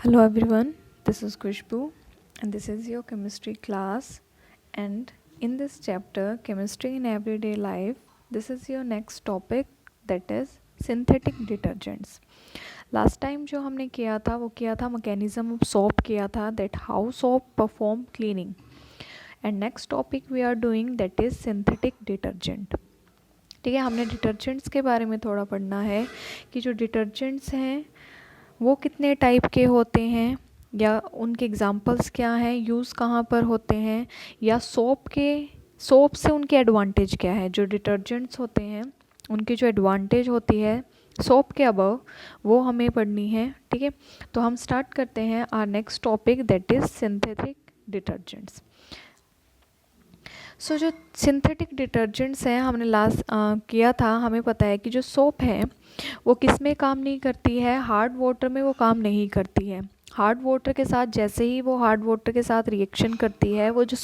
Hello everyone, this is Kushbu and this is your chemistry class, and in this chapter chemistry in everyday life, this is your next topic, that is synthetic detergents. Last time जो हमने किया था वो किया था mechanism of soap, किया था that how soap perform cleaning, and next topic we are doing that is synthetic detergent. ठीक है, हमने डिटर्जेंट्स के बारे में थोड़ा पढ़ना है कि जो डिटर्जेंट्स हैं वो कितने टाइप के होते हैं, या उनके एग्जांपल्स क्या हैं, यूज़ कहाँ पर होते हैं, या सोप से उनके एडवांटेज क्या है. जो डिटर्जेंट्स होते हैं उनकी जो एडवांटेज होती है सोप के अबव, वो हमें पढ़नी है. ठीक है, तो हम स्टार्ट करते हैं our next topic that is synthetic detergents. So जो सिंथेटिक डिटर्जेंट्स हैं हमने लास्ट किया था, हमें पता है कि जो सोप है वो किस में काम नहीं करती है, हार्ड वाटर में वो काम नहीं करती है. हार्ड वाटर के साथ जैसे ही वो हार्ड वाटर के साथ रिएक्शन करती है, वो जो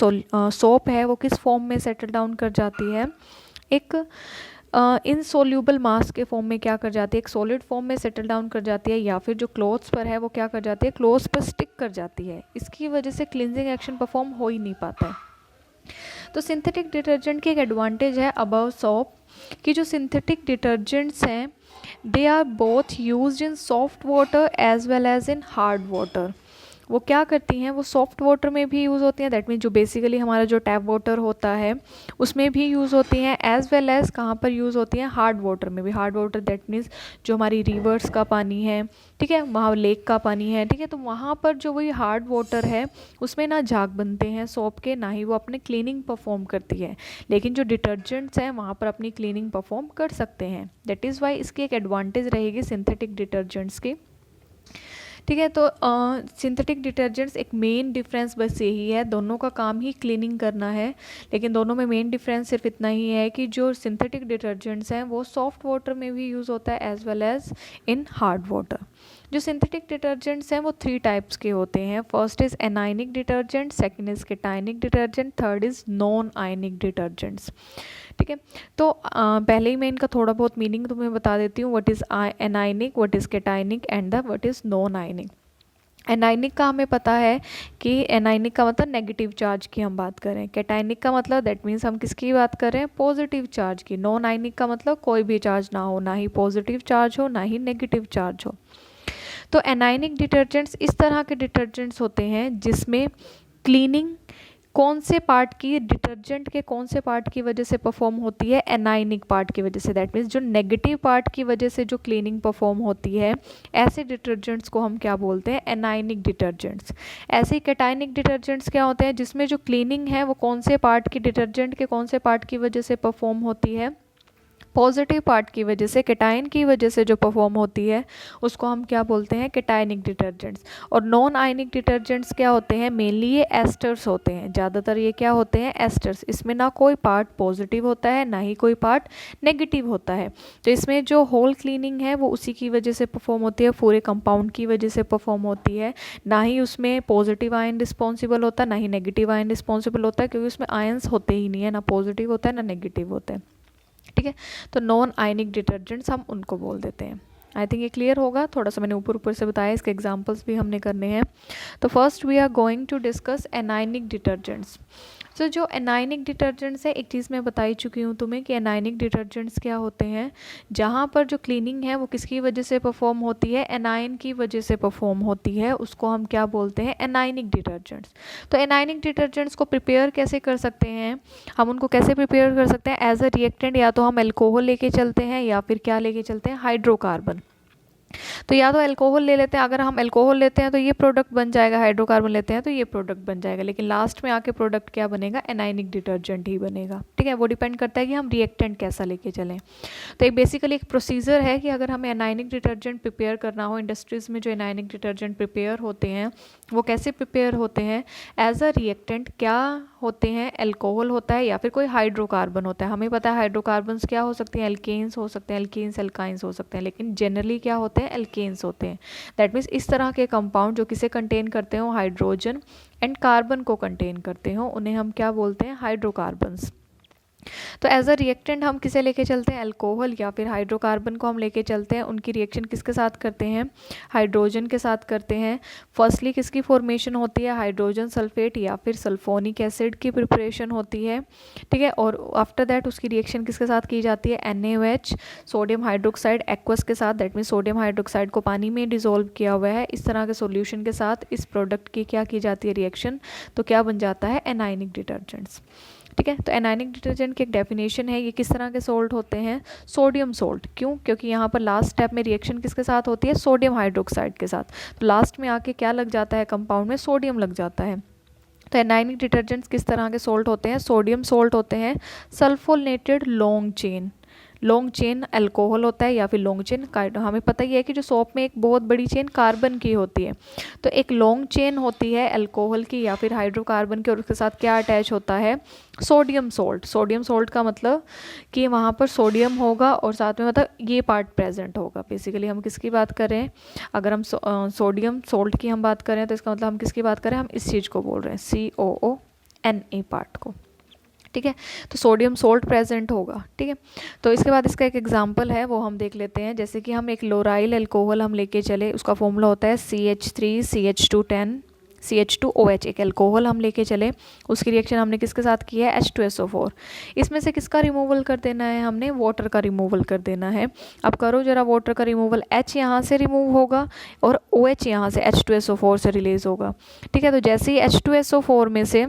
सोप है वो किस फॉर्म में सेटल डाउन कर जाती है, एक इनसोल्यूबल मास के फॉर्म में क्या कर जाती है, एक सॉलिड फॉर्म में सेटल डाउन कर जाती है, या फिर जो क्लोथ्स पर है वो क्या कर जाती है, क्लोथ्स पर स्टिक कर जाती है. इसकी वजह से क्लिनजिंग एक्शन परफॉर्म हो ही नहीं पाता है. तो सिंथेटिक डिटर्जेंट की एक एडवांटेज है अबव सोप कि जो सिंथेटिक डिटर्जेंट्स हैं they are both used in soft water as well as in hard water. वो क्या करती हैं, वो सॉफ्ट वाटर में भी यूज़ होती हैं, दैट मीन जो बेसिकली हमारा जो टैप वाटर होता है उसमें भी यूज़ होती हैं, एज वेल एज कहाँ पर यूज़ होती हैं, हार्ड वाटर में भी. हार्ड वाटर दैट मीन्स जो हमारी रिवर्स का पानी है, ठीक है, वहाँ लेक का पानी है, ठीक है, तो वहाँ पर जो वही हार्ड वाटर है उसमें ना झाग बनते हैं सोप के, ना ही वो अपने क्लीनिंग परफॉर्म करती है. लेकिन जो डिटर्जेंट्स हैं वहाँ पर अपनी क्लीनिंग परफॉर्म कर सकते हैं. दैट इज़ वाई इसकी एक एडवांटेज रहेगी सिंथेटिक डिटर्जेंट्स की. ठीक है, तो सिंथेटिक डिटर्जेंट्स एक मेन डिफरेंस बस यही है, दोनों का काम ही क्लीनिंग करना है, लेकिन दोनों में मेन डिफरेंस सिर्फ इतना ही है कि जो सिंथेटिक डिटर्जेंट्स हैं वो सॉफ्ट वाटर में भी यूज़ होता है as well as in hard water. जो सिंथेटिक डिटर्जेंट्स हैं वो 3 टाइप्स के होते हैं. First is anionic detergent, second is cationic detergent, third is non ionic detergents. ठीक है, तो पहले ही मैं इनका थोड़ा बहुत मीनिंग तुम्हें बता देती हूँ. What is anionic, what is केटाइनिक and the what is non ionic. Anionic का हमें पता है कि एनाइनिक का मतलब नेगेटिव चार्ज की हम बात करें. कैटाइनिक का मतलब दैट मीन्स हम किसकी बात कर रहे हैं, पॉजिटिव चार्ज की. नॉन आयनिक का मतलब कोई भी चार्ज ना हो, ना ही पॉजिटिव चार्ज हो ना ही नेगेटिव चार्ज हो. तो एनाइनिक डिटर्जेंट्स इस तरह के डिटर्जेंट्स होते हैं जिसमें क्लीनिंग कौन से पार्ट की, डिटर्जेंट के कौन से पार्ट की वजह से परफॉर्म होती है, एनाइनिक पार्ट की वजह से. दैट मीन्स जो नेगेटिव पार्ट की वजह से जो क्लीनिंग परफॉर्म होती है, ऐसे डिटर्जेंट्स को हम क्या बोलते हैं, एनाइनिक डिटर्जेंट्स. ऐसे ही कैटाइनिक डिटर्जेंट्स क्या होते हैं, जिसमें जो क्लीनिंग है वो कौन से पार्ट की, डिटर्जेंट के कौन से पार्ट की वजह से परफॉर्म होती है, पॉजिटिव पार्ट की वजह से, केटाइन की वजह से जो परफॉर्म होती है उसको हम क्या बोलते हैं, केटाइनिक डिटर्जेंट्स. और नॉन आयनिक डिटर्जेंट्स क्या होते हैं, मेनली ये एस्टर्स होते हैं, ज़्यादातर ये क्या होते हैं, एस्टर्स. इसमें ना कोई पार्ट पॉजिटिव होता है ना ही कोई पार्ट नेगेटिव होता है. तो इसमें जो होल क्लीनिंग है वो उसी की वजह से परफॉर्म होती है, पूरे कंपाउंड की वजह से परफॉर्म होती है. ना ही उसमें पॉजिटिव आयन रिस्पॉन्सिबल होता है ना ही नेगेटिव आयन रिस्पॉन्सिबल होता है, क्योंकि उसमें आयन्स होते ही नहीं है, ना पॉजिटिव होता है ना नेगेटिव होता है. ठीक है, तो नॉन आयनिक डिटर्जेंट्स हम उनको बोल देते हैं. आई थिंक ये क्लियर होगा. थोड़ा सा मैंने ऊपर ऊपर से बताया, इसके एग्जांपल्स भी हमने करने हैं. तो first we are going to discuss anionic detergents. So जो एनाइनिक डिटर्जेंट्स है, एक चीज़ मैं बता ही चुकी हूँ तुम्हें कि एनाइनिक डिटर्जेंट्स क्या होते हैं, जहाँ पर जो क्लीनिंग है वो किसकी वजह से परफॉर्म होती है, एनाइन की वजह से परफॉर्म होती है, उसको हम क्या बोलते हैं, एनाइनिक डिटर्जेंट्स. तो एनाइनिक डिटर्जेंट्स को प्रिपेयर कैसे कर सकते हैं, हम उनको कैसे प्रिपेयर कर सकते हैं, एज अ रिएक्टेंट या तो हम अल्कोहल लेके चलते हैं या फिर क्या लेके चलते हैं, हाइड्रोकार्बन. तो या तो अल्कोहल ले लेते हैं, अगर हम अल्कोहल लेते हैं तो ये प्रोडक्ट बन जाएगा, हाइड्रोकार्बन लेते हैं तो ये प्रोडक्ट बन जाएगा, लेकिन लास्ट में आके प्रोडक्ट क्या बनेगा, एनाइनिक डिटर्जेंट ही बनेगा. ठीक है, वो डिपेंड करता है कि हम रिएक्टेंट कैसा लेके चलें. तो एक बेसिकली एक प्रोसीजर है कि अगर हमें एनाइनिक डिटर्जेंट प्रिपेयर करना हो, इंडस्ट्रीज़ में जो एनाइनिक डिटर्जेंट प्रिपेयर होते हैं वो कैसे प्रिपेयर होते हैं, एज अ रिएक्टेंट क्या होते हैं, अल्कोहल होता है या फिर कोई हाइड्रोकार्बन होता है. हमें पता है हाइड्रोकार्बन्स क्या हो सकते हैं, एल्केन्स हो सकते हैं, एल्केन्स एल्काइंस हो सकते हैं, लेकिन जनरली क्या होते हैं, एल्केन्स होते हैं. दैट मीन्स इस तरह के कंपाउंड जो किसे कंटेन करते हो, हाइड्रोजन एंड कार्बन को कंटेन करते हो, उन्हें हम क्या बोलते हैं, हाइड्रोकार्बन्स. तो एज अ रिएक्टेंट हम किसे लेके चलते हैं, अल्कोहल या फिर हाइड्रोकार्बन को हम लेके चलते हैं। उनकी रिएक्शन किसके साथ करते हैं, हाइड्रोजन के साथ करते हैं। फर्स्टली किसकी फॉर्मेशन होती है, हाइड्रोजन सल्फेट या फिर सल्फोनिक एसिड की प्रिपरेशन होती है, ठीक है। और आफ्टर दैट उसकी रिएक्शन किसके साथ की जाती है, NaOH सोडियम हाइड्रोक्साइड एक्वस के साथ, दैट मीन सोडियम हाइड्रोक्साइड को पानी में डिसॉल्व किया हुआ है, इस तरह के सॉल्यूशन के साथ इस प्रोडक्ट की क्या की जाती है, रिएक्शन। तो क्या बन जाता है, एनायनिक डिटर्जेंट्स, ठीक है। तो एनायनिक डिटर्जेंट की एक डेफिनेशन है, ये किस तरह के सोल्ट होते हैं, सोडियम सोल्ट। क्यों, क्योंकि यहाँ पर लास्ट स्टेप में रिएक्शन किसके साथ होती है, सोडियम हाइड्रोक्साइड के साथ। तो लास्ट में आके क्या लग जाता है, कंपाउंड में सोडियम लग जाता है। तो एनायनिक डिटर्जेंट्स किस तरह के सोल्ट होते हैं, सोडियम सोल्ट होते हैं। सल्फोनेटेड लॉन्ग चेन अल्कोहल होता है या फिर लॉन्ग चेन कार्बन। हमें पता ही है कि जो सोप में एक बहुत बड़ी चेन कार्बन की होती है, तो एक लॉन्ग चेन होती है अल्कोहल की या फिर हाइड्रोकार्बन की, और उसके साथ क्या अटैच होता है, सोडियम सोल्ट। सोडियम सोल्ट का मतलब कि वहाँ पर सोडियम होगा और साथ में मतलब ये पार्ट प्रेजेंट होगा। बेसिकली हम किसकी बात करें, अगर हम सोडियम सोल्ट की हम बात करें तो इसका मतलब हम किसकी बात करें, हम इस चीज़ को बोल रहे हैं, COONA पार्ट को, ठीक है। तो सोडियम सोल्ट प्रेजेंट होगा, ठीक है। तो इसके बाद इसका एक एग्जांपल है, वो हम देख लेते हैं। जैसे कि हम एक लोराइल अल्कोहल हम लेके चले, उसका फॉर्मूला होता है CH3CH210 CH2OH। एक अल्कोहल हम लेके चले, उसकी रिएक्शन हमने किसके साथ की है, H2SO4। इसमें से किसका रिमूवल कर देना है, हमने वाटर का रिमूवल कर देना है। अब करो जरा वाटर का रिमूवल, H यहाँ से रिमूव होगा और OH यहाँ से H2SO4 से रिलीज होगा, ठीक है। तो जैसे ही H2SO4 में से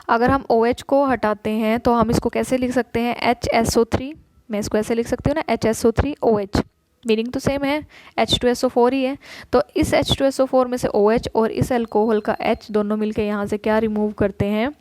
अगर हम OH को हटाते हैं तो हम इसको कैसे लिख सकते हैं, HSO3। मैं इसको ऐसे लिख सकती हूँ ना, HSO3OH, मीनिंग तो सेम है, H2SO4 ही है। तो इस H2SO4 में से OH और इस अल्कोहल का H दोनों मिलके यहाँ से क्या रिमूव करते हैं,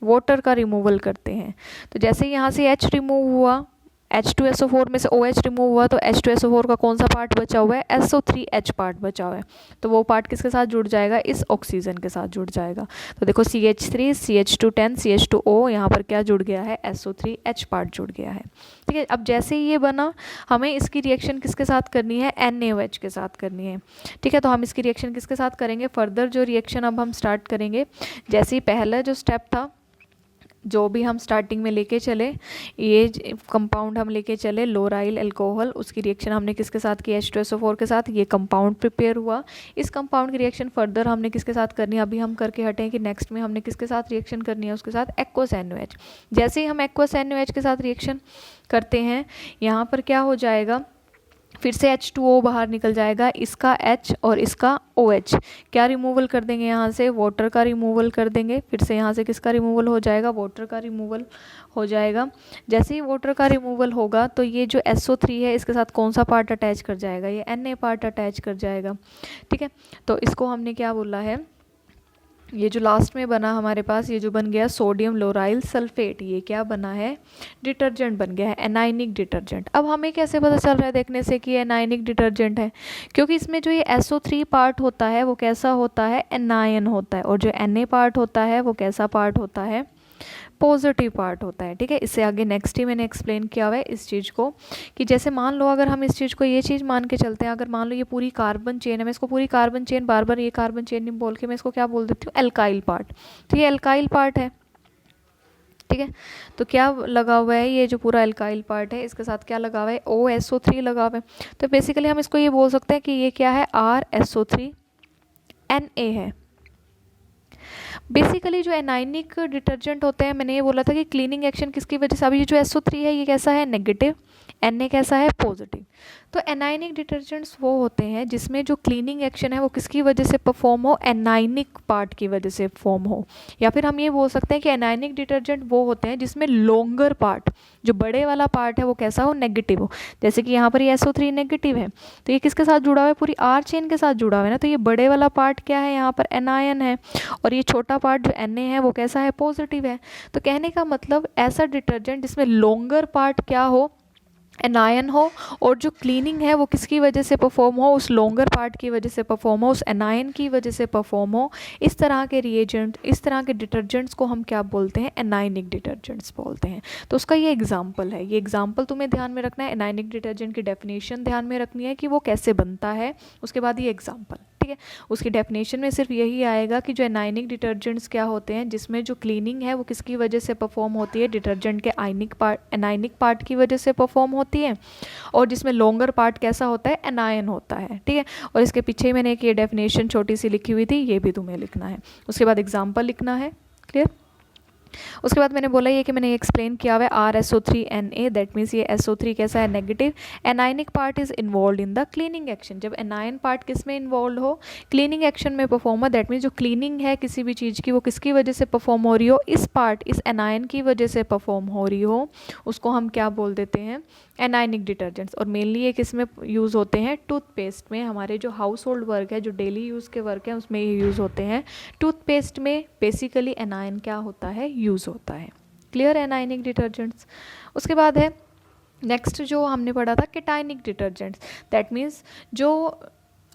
वाटर का रिमूवल करते हैं। तो जैसे यहाँ से H रिमूव हुआ, H2SO4 में से OH रिमूव हुआ, तो H2SO4 का कौन सा पार्ट बचा हुआ है, SO3H पार्ट बचा हुआ है। तो वो पार्ट किसके साथ जुड़ जाएगा, इस ऑक्सीजन के साथ जुड़ जाएगा। तो देखो CH3 CH210 CH2O, यहाँ पर क्या जुड़ गया है, SO3H पार्ट जुड़ गया है, ठीक है। अब जैसे ही ये बना, हमें इसकी रिएक्शन किसके साथ करनी है, NaOH के साथ करनी है, ठीक है। तो हम इसकी रिएक्शन किसके साथ करेंगे, फर्दर जो रिएक्शन अब हम स्टार्ट करेंगे, जैसे ही पहला जो स्टेप था, जो भी हम स्टार्टिंग में लेके चले, ये कंपाउंड हम लेके चले लोराइल अल्कोहल, उसकी रिएक्शन हमने किसके साथ की, H2SO4 के साथ। ये कंपाउंड प्रिपेयर हुआ, इस कंपाउंड की रिएक्शन फर्दर हमने किसके साथ करनी है, अभी हम करके हटे कि नेक्स्ट में हमने किसके साथ रिएक्शन करनी है, उसके साथ एक्वस NaOH। जैसे ही हम एक्वस NaOH के साथ रिएक्शन करते हैं, यहाँ पर क्या हो जाएगा, फिर से H2O बाहर निकल जाएगा, इसका H और इसका OH क्या रिमूवल कर देंगे, यहाँ से वाटर का रिमूवल कर देंगे। फिर से यहाँ से किसका रिमूवल हो जाएगा, वाटर का रिमूवल हो जाएगा। जैसे ही वाटर का रिमूवल होगा तो ये जो SO3 है इसके साथ कौन सा पार्ट अटैच कर जाएगा, ये Na पार्ट अटैच कर जाएगा, ठीक है। तो इसको हमने क्या बोला है, ये जो लास्ट में बना हमारे पास, ये जो बन गया सोडियम लोराइल सल्फेट, ये क्या बना है, डिटर्जेंट बन गया है, एनायनिक डिटर्जेंट। अब हमें कैसे पता चल रहा है देखने से कि एनायनिक डिटर्जेंट है, क्योंकि इसमें जो ये SO3 पार्ट होता है वो कैसा होता है, एनायन होता है, और जो Na पार्ट होता है वो कैसा पार्ट होता है, पॉजिटिव पार्ट होता है, ठीक है। इससे आगे नेक्स्ट ही मैंने एक्सप्लेन किया हुआ है इस चीज़ को, कि जैसे मान लो अगर हम इस चीज़ को ये चीज़ मान के चलते हैं, अगर मान लो ये पूरी कार्बन चेन है, मैं इसको पूरी कार्बन चेन, बार बार ये कार्बन चेन नहीं बोल के मैं इसको क्या बोल देती हूँ, एल्काइल पार्ट। तो ये एल्काइल पार्ट है, ठीक है। तो क्या लगा हुआ है, ये जो पूरा एल्काइल पार्ट है इसके साथ क्या लगा हुआ है, OSO3 लगा हुआ है। तो बेसिकली हम इसको ये बोल सकते हैं कि ये क्या है, RSO3Na है। बेसिकली जो एनाइनिक डिटर्जेंट होते हैं, मैंने ये बोला था कि क्लीनिंग एक्शन किसकी वजह से, अभी ये जो SO3 है ये कैसा है, नेगेटिव, Na कैसा है, पॉजिटिव। तो एनाइनिक डिटर्जेंट्स वो होते हैं जिसमें जो क्लीनिंग एक्शन है वो किसकी वजह से परफॉर्म हो, एनाइनिक पार्ट की वजह से फॉर्म हो। या फिर हम ये बोल सकते हैं कि एनाइनिक डिटर्जेंट वो होते हैं जिसमें लॉन्गर पार्ट, जो बड़े वाला पार्ट है वो कैसा हो, नेगेटिव हो। जैसे कि यहाँ पर ये SO3 नेगेटिव है, तो ये किसके साथ जुड़ा हुआ है, पूरी R चेन के साथ जुड़ा हुआ है ना। तो ये बड़े वाला पार्ट क्या है, यहाँ पर एनायन है, और ये छोटा पार्ट जो Na है वो कैसा है, पॉजिटिव है। तो कहने का मतलब ऐसा डिटर्जेंट जिसमें लॉन्गर पार्ट क्या हो, एनायन हो, और जो क्लीनिंग है वो किसकी वजह से परफॉर्म हो, उस लॉन्गर पार्ट की वजह से परफॉर्म हो, उस एनायन की वजह से परफॉर्म हो। इस तरह के रिएजेंट, इस तरह के डिटर्जेंट्स को हम क्या बोलते हैं, एनायनिक डिटर्जेंट्स बोलते हैं। तो उसका ये एग्जांपल है, ये एग्जांपल तुम्हें ध्यान में रखना है, एनायनिक डिटर्जेंट की डेफिनेशन ध्यान में रखनी है कि वो कैसे बनता है, उसके बाद ये एग्जांपल। ठीक है। उसकी डेफिनेशन में सिर्फ यही आएगा कि जो एनायनिक डिटर्जेंट्स क्या होते हैं, जिसमें जो क्लीनिंग है वो किसकी वजह से परफॉर्म होती है, डिटर्जेंट के एनायनिक पार्ट की वजह से परफॉर्म होती है, और जिसमें लॉन्गर पार्ट कैसा होता है, एनायन होता है, ठीक है। और इसके पीछे ही मैंने एक ये डेफिनेशन छोटी सी लिखी हुई थी, ये भी तुम्हें लिखना है। उसके बाद एग्जाम्पल लिखना है, क्लियर। उसके बाद मैंने बोला ये कि मैंने एक्सप्लेन किया हुआ है RSO3Na, दैट मीन्स ये SO3 कैसा है, negative. Anionic part is involve in the cleaning action. जब एनायन पार्ट किस में इन्वॉल्व हो, क्लीनिंग एक्शन में परफॉर्म हो, दैट मीन्स जो क्लीनिंग है किसी भी चीज़ की वो किसकी वजह से परफॉर्म हो रही हो, इस एनायन की वजह से परफॉर्म हो रही हो, उसको हम क्या बोल देते हैं, एनायनिक डिटर्जेंट्स। और मेनली ये किस में यूज़ होते हैं, टूथपेस्ट में। हमारे जो हाउस होल्ड वर्क है, जो डेली यूज़ के वर्क हैं, उसमें ये यूज़ होते हैं। टूथपेस्ट में बेसिकली एनायन क्या होता है, यूज़ होता है, क्लियर, एनायनिक डिटर्जेंट्स। उसके बाद है नेक्स्ट जो हमने पढ़ा था, केटायनिक डिटर्जेंट्स, दैट मीन्स जो,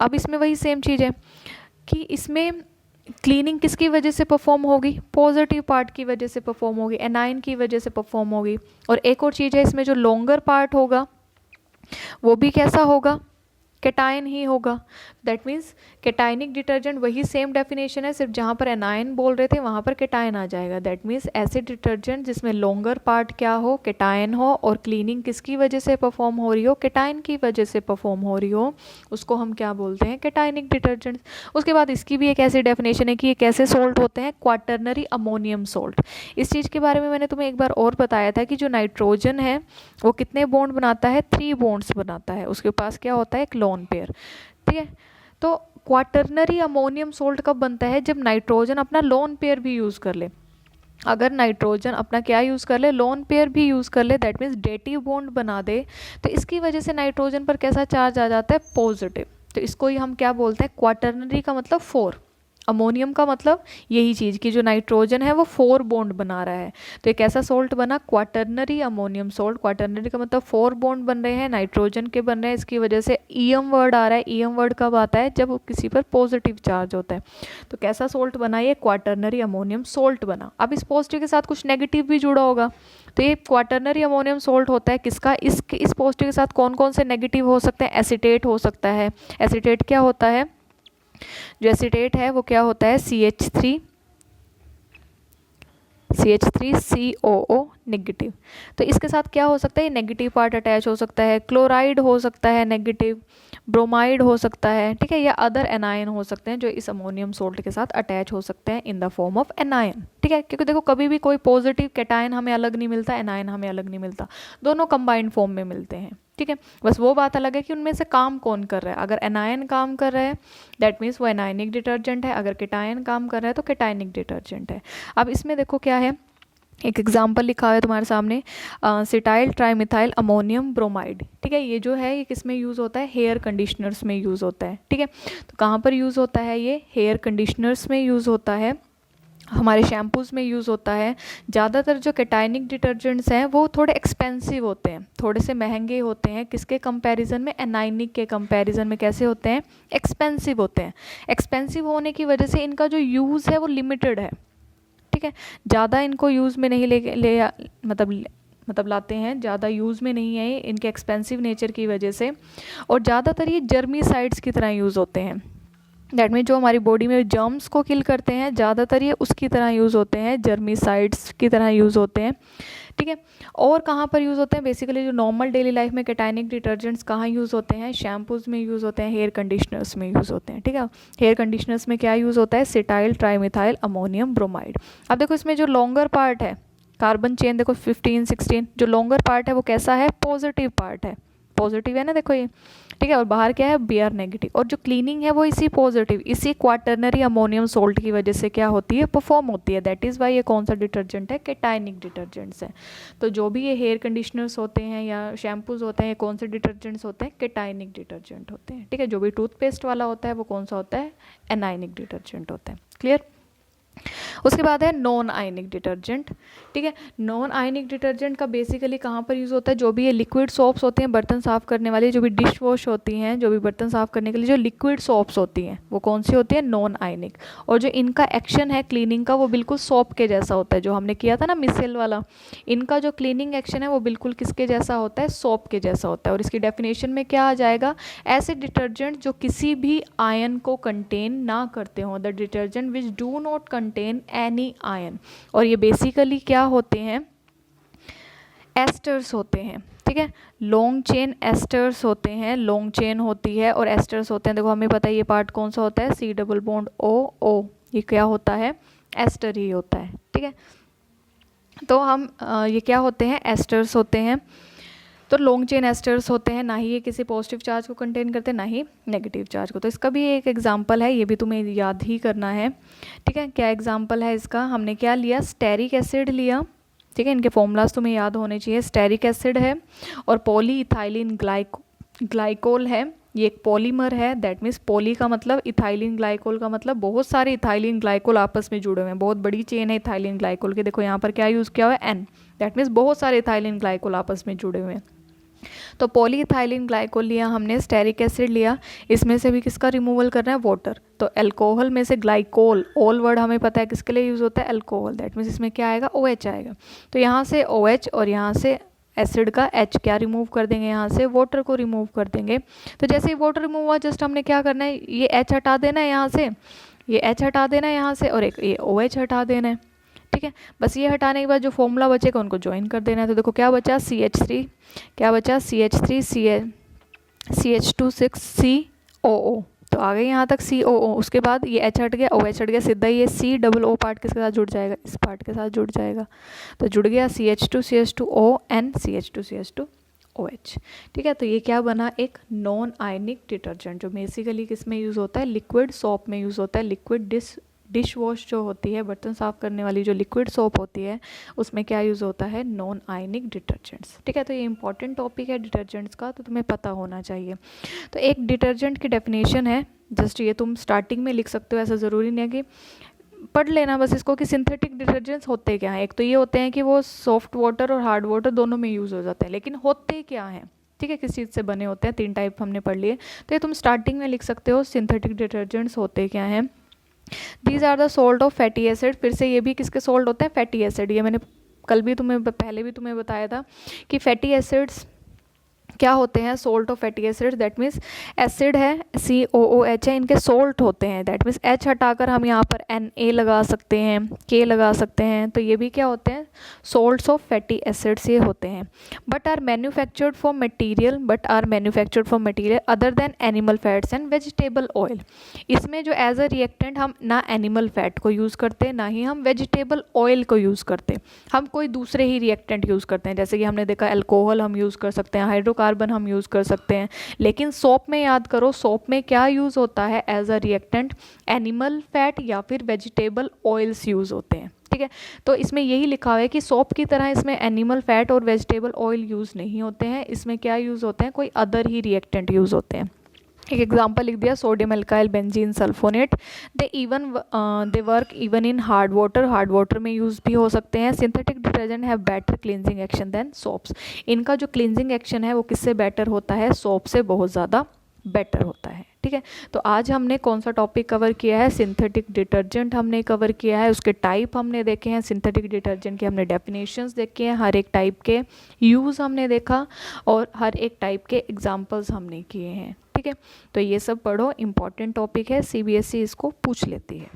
अब इसमें वही सेम चीज़ है कि इसमें क्लीनिंग किसकी वजह से परफॉर्म होगी, पॉजिटिव पार्ट की वजह से परफॉर्म होगी, एनायन की वजह से परफॉर्म होगी। और एक और चीज़ है, इसमें जो लॉन्गर पार्ट होगा वो भी कैसा होगा, केटायन ही होगा। दैट मीन्स केटायनिक डिटर्जेंट वही सेम डेफिनेशन है, सिर्फ जहाँ पर एनायन बोल रहे थे वहाँ पर केटायन आ जाएगा। दैट मीन्स ऐसे डिटर्जेंट जिसमें लॉन्गर पार्ट क्या हो, केटायन हो, और क्लीनिंग किसकी वजह से परफॉर्म हो रही हो, केटायन की वजह से परफॉर्म हो रही हो, उसको हम क्या बोलते हैं, केटायनिक डिटर्जेंट। उसके बाद इसकी भी एक ऐसी डेफिनेशन है कि ये कैसे सोल्ट होते हैं, क्वाटर्नरी अमोनियम सोल्ट। इस चीज़ के बारे में मैंने तुम्हें एक बार और बताया था कि जो नाइट्रोजन है वो कितने बॉन्ड बनाता है, 3 बॉन्ड्स बनाता है, उसके पास क्या होता है, एक लोन पेयर, ठीक है। तो क्वाटर्नरी अमोनियम सोल्ट कब बनता है, जब नाइट्रोजन अपना लोन पेयर भी यूज़ कर ले। अगर नाइट्रोजन अपना क्या यूज़ कर ले, लोन पेयर भी यूज़ कर ले, दैट मीन्स डेटिव बॉन्ड बना दे, तो इसकी वजह से नाइट्रोजन पर कैसा चार्ज आ जाता है, पॉजिटिव। तो इसको ही हम क्या बोलते हैं, क्वाटर्नरी का मतलब 4, अमोनियम का मतलब यही चीज़ कि जो नाइट्रोजन है वो 4 बॉन्ड बना रहा है। तो एक ऐसा सोल्ट बना क्वाटर्नरी अमोनियम सोल्ट। क्वाटर्नरी का मतलब 4 बॉन्ड बन रहे हैं, नाइट्रोजन के बन रहे हैं, इसकी वजह से ईएम वर्ड आ रहा है। ईएम वर्ड कब आता है, जब किसी पर पॉजिटिव चार्ज होता है। तो कैसा सोल्ट बना, ये क्वाटर्नरी अमोनियम सोल्ट बना। अब इस पॉजिटिव के साथ कुछ नेगेटिव भी जुड़ा होगा, तो ये क्वाटर्नरी अमोनियम सोल्ट होता है किसका, इस पॉजिटिव के साथ कौन कौन से नेगेटिव हो सकते हैं, एसीटेट हो सकता है। एसीटेट क्या होता है, जो एसीटेट है वो क्या होता है, CH3COO नेगेटिव। तो इसके साथ क्या हो सकता है, नेगेटिव पार्ट अटैच हो सकता है, क्लोराइड हो सकता है नेगेटिव, ब्रोमाइड हो सकता है, ठीक है, या अदर एनायन हो सकते हैं जो इस अमोनियम सोल्ट के साथ अटैच हो सकते हैं in the form of anion, ठीक है। क्योंकि देखो कभी भी कोई पॉजिटिव कैटायन हमें अलग नहीं मिलता, एनायन हमें अलग नहीं मिलता, दोनों कंबाइंड फॉर्म में मिलते हैं, ठीक है। बस वो बात अलग है कि उनमें से काम कौन कर रहा है। अगर एनायन काम कर रहा है दैट मीन्स वो एनायनिक डिटर्जेंट है, अगर केटायन काम कर रहा है तो केटायनिक डिटर्जेंट है। अब इसमें देखो क्या है, एक एग्जाम्पल लिखा हुआ है तुम्हारे सामने, सिटाइल ट्राइमिथाइल अमोनियम ब्रोमाइड, ठीक है। ये जो है ये किस में यूज़ होता है, हेयर कंडीशनर्स में यूज़ होता है, ठीक है। तो कहाँ पर यूज़ होता है, ये हेयर कंडीशनर्स में यूज़ होता है, हमारे शैम्पूज़ में यूज़ होता है। ज़्यादातर जो केटायनिक डिटर्जेंट्स हैं वो थोड़े एक्सपेंसिव होते हैं, थोड़े से महंगे होते हैं, किसके कंपैरिजन में, एनायनिक के कंपैरिजन में कैसे होते हैं, एक्सपेंसिव होते हैं। एक्सपेंसिव होने की वजह से इनका जो यूज़ है वो लिमिटेड है, ठीक है। ज़्यादा इनको यूज़ में नहीं मतलब लाते हैं, ज़्यादा यूज़ में नहीं है इनके एक्सपेंसिव नेचर की वजह से। और ज़्यादातर ये जर्मीसाइड्स की तरह यूज़ होते हैं, दैट मीन जो हमारी बॉडी में जर्म्स को किल करते हैं, ज़्यादातर ये उसकी तरह यूज़ होते हैं, जर्मीसाइड्स की तरह यूज़ होते हैं, ठीक है। और कहाँ पर यूज़ होते हैं, बेसिकली जो नॉर्मल डेली लाइफ में केटायनिक डिटर्जेंट्स कहाँ यूज़ होते हैं, शैम्पूज़ में यूज़ होते हैं, हेयर कंडीशनर्स में यूज़ होते हैं, ठीक है। हेयर कंडीशनर्स में क्या यूज़ होता है, सिटाइल ट्राइमिथाइल अमोनियम ब्रोमाइड। अब देखो इसमें जो लॉन्गर पार्ट है, कार्बन चेन देखो 15 16, जो लॉन्गर पार्ट है वो कैसा है, पॉजिटिव पार्ट है, पॉजिटिव है ना, देखो ये, ठीक है। और बाहर क्या है, Br नेगेटिव। और जो क्लीनिंग है वो इसी पॉजिटिव, इसी क्वाटर्नरी अमोनियम सोल्ट की वजह से क्या होती है, परफॉर्म होती है। दैट इज़ वाई ये कौन सा डिटर्जेंट है, केटायनिक डिटर्जेंट्स है। तो जो भी ये हेयर कंडीशनर्स होते हैं या शैम्पूज होते हैं, कौन से डिटर्जेंट्स होते हैं, केटायनिक डिटर्जेंट होते हैं, ठीक है। जो भी टूथपेस्ट वाला होता है वो कौन सा होता है, एनायनिक डिटर्जेंट होता है, क्लियर। उसके बाद है नॉन आयनिक डिटर्जेंट, ठीक है। नॉन आयनिक डिटर्जेंट का बेसिकली कहाँ पर यूज़ होता है, जो भी ये लिक्विड सोप्स होती हैं बर्तन साफ़ करने वाली, जो भी डिश वॉश होती हैं, जो भी बर्तन साफ़ करने के लिए जो लिक्विड सोप्स होती हैं वो कौन सी होती है, नॉन आयनिक। और जो इनका एक्शन है क्लीनिंग का वो बिल्कुल सोप के जैसा होता है, जो हमने किया था ना मिसेल वाला, इनका जो क्लीनिंग एक्शन है वो बिल्कुल किसके जैसा होता है, सोप के जैसा होता है। और इसकी डेफिनेशन में क्या आ जाएगा, ऐसे डिटर्जेंट जो किसी भी आयन को कंटेन ना करते हों, the detergent which do not contain any ion. और ये बेसिकली क्या होते हैं, एस्टर्स होते हैं, ठीक है। लॉन्ग चेन एस्टर्स होते हैं, लॉन्ग चेन होती है और एस्टर्स होते हैं। देखो हमें पता है ये पार्ट कौन सा होता है, C डबल बॉन्ड O, ये क्या होता है, एस्टर ही होता है, ठीक है। तो हम ये क्या होते हैं, एस्टर्स होते हैं। तो लॉन्ग चेन एस्टर्स होते हैं, ना ही ये किसी पॉजिटिव चार्ज को कंटेन करते हैं ना ही नेगेटिव चार्ज को। तो इसका भी एक एग्जांपल है, ये भी तुम्हें याद ही करना है, ठीक है। क्या एग्जांपल है इसका, हमने क्या लिया, स्टेरिक एसिड लिया, ठीक है। इनके फॉर्मूलाज तुम्हें याद होने चाहिए। स्टेरिक एसिड है और पॉली इथाइलिन ग्लाइकोल है, ये एक पॉलीमर है, दैट मीन्स पॉली का मतलब इथाइलिन ग्लाइकोल का मतलब बहुत सारे इथाइलिन ग्लाइकोल आपस में जुड़े हुए हैं, बहुत बड़ी चेन है इथाइलिन ग्लाइकोल की। देखो यहाँ पर क्या यूज़ किया हुआ है, N, दैट मीन्स बहुत सारे इथाइलिन ग्लाइकोल आपस में जुड़े हुए हैं। तो पॉलीइथाइलिन ग्लाइकोल लिया हमने, स्टेरिक एसिड लिया, इसमें से भी किसका रिमूवल करना है, वाटर। तो अल्कोहल में से ग्लाइकोल, ऑल वर्ड हमें पता है किसके लिए यूज़ होता है, अल्कोहल, दैट मीन्स इसमें क्या आएगा, OH आएगा। तो यहाँ से OH और यहाँ से एसिड का H क्या रिमूव कर देंगे, यहाँ से वाटर को रिमूव कर देंगे। तो जैसे ही वाटर रिमूव हुआ, जस्ट हमने क्या करना है, ये H हटा देना है यहाँ से, ये H हटा देना है यहाँ से, और एक ये OH हटा देना है, ठीक है। बस ये हटाने के बाद जो फॉर्मूला बचेगा उनको ज्वाइन कर देना है। तो देखो क्या बचा, CH3, क्या बचा, CH3 CH2 6COO, तो आ गए यहाँ तक COO। उसके बाद ये H हट गया, OH हट गया, सीधा ये C पार्ट किसके साथ जुड़ जाएगा, इस पार्ट के साथ जुड़ जाएगा। तो जुड़ गया CH2CH2O एंड CH2CH2OH, ठीक है। तो ये क्या बना, एक नॉन आयनिक डिटर्जेंट, जो बेसिकली किस में यूज़ होता है, लिक्विड सोप में यूज़ होता है। लिक्विड डिश वॉश जो होती है, बर्तन साफ़ करने वाली जो लिक्विड सोप होती है, उसमें क्या यूज़ होता है, नॉन आयनिक डिटर्जेंट्स, ठीक है। तो ये इंपॉर्टेंट टॉपिक है डिटर्जेंट्स का, तो तुम्हें पता होना चाहिए। तो एक डिटर्जेंट की डेफिनेशन है, जस्ट ये तुम स्टार्टिंग में लिख सकते हो, ऐसा ज़रूरी नहीं है कि पढ़ लेना बस इसको, कि सिंथेटिक डिटर्जेंट्स होते क्या हैं। एक तो ये होते हैं कि वो सॉफ्ट वाटर और हार्ड वाटर दोनों में यूज़ हो जाते हैं, लेकिन होते क्या हैं, ठीक है, किस चीज़ से बने होते हैं, 3 टाइप हमने पढ़ लिए। तो ये तुम स्टार्टिंग में लिख सकते हो, सिंथेटिक डिटर्जेंट्स होते क्या हैं। These are the salt of fatty acid, फिर से ये भी किसके सॉल्ट होते हैं, फैटी एसिड। ये मैंने कल भी पहले भी तुम्हें बताया था कि फैटी एसिड्स क्या होते हैं, salt of fatty acid, that means acid है COOH है, इनके सोल्ट होते हैं, दैट मीन्स H हटाकर हम यहाँ पर Na लगा सकते हैं, K लगा सकते हैं। तो ये भी क्या होते हैं, सोल्ट्स ऑफ फैटी एसिड्स ये होते हैं। But are manufactured from material other than animal fats and vegetable oil. इसमें जो एज अ रिएक्टेंट हम ना एनिमल फैट को यूज़ करते, ना ही हम वेजिटेबल ऑयल को यूज़ करते, हम कोई दूसरे ही रिएक्टेंट यूज़ करते हैं। जैसे कि हमने देखा अल्कोहल हम यूज़ कर सकते हैं, हाइड्रोकार्बन हम यूज़ कर सकते हैं, लेकिन सोप में याद करो, सोप में क्या यूज़ होता है as a reactant, animal fat या फिर वेजिटेबल ऑयल्स यूज़ होते हैं, ठीक है। तो इसमें यही लिखा हुआ है कि सोप की तरह इसमें एनिमल फैट और वेजिटेबल ऑयल यूज़ नहीं होते हैं, इसमें क्या यूज़ होते हैं, कोई अदर ही रिएक्टेंट यूज़ होते हैं। एक एग्जाम्पल लिख दिया, sodium alkyl benzene sulphonate, they work even in hard water में यूज़ भी हो सकते हैं। Synthetic detergent have better cleansing action than soaps, इनका जो क्लींजिंग एक्शन है वो किससे बेटर होता है, सोप से बहुत ज़्यादा बेटर होता है, ठीक है। तो आज हमने कौन सा टॉपिक कवर किया है, सिंथेटिक डिटर्जेंट हमने कवर किया है, उसके टाइप हमने देखे हैं, सिंथेटिक डिटर्जेंट की हमने डेफिनेशंस देखे हैं, हर एक टाइप के यूज़ हमने देखा और हर एक टाइप के एग्जांपल्स हमने किए हैं, ठीक है। तो ये सब पढ़ो, इम्पॉर्टेंट टॉपिक है, CBSE इसको पूछ लेती है,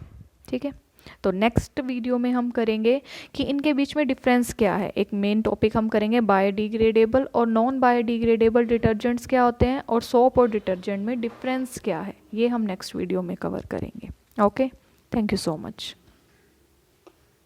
ठीक है। तो नेक्स्ट वीडियो में हम करेंगे कि इनके बीच में डिफरेंस क्या है। एक मेन टॉपिक हम करेंगे बायोडिग्रेडेबल और नॉन बायोडिग्रेडेबल डिटर्जेंट्स क्या होते हैं, और सोप और डिटर्जेंट में डिफरेंस क्या है, ये हम नेक्स्ट वीडियो में कवर करेंगे। Okay, thank you so much.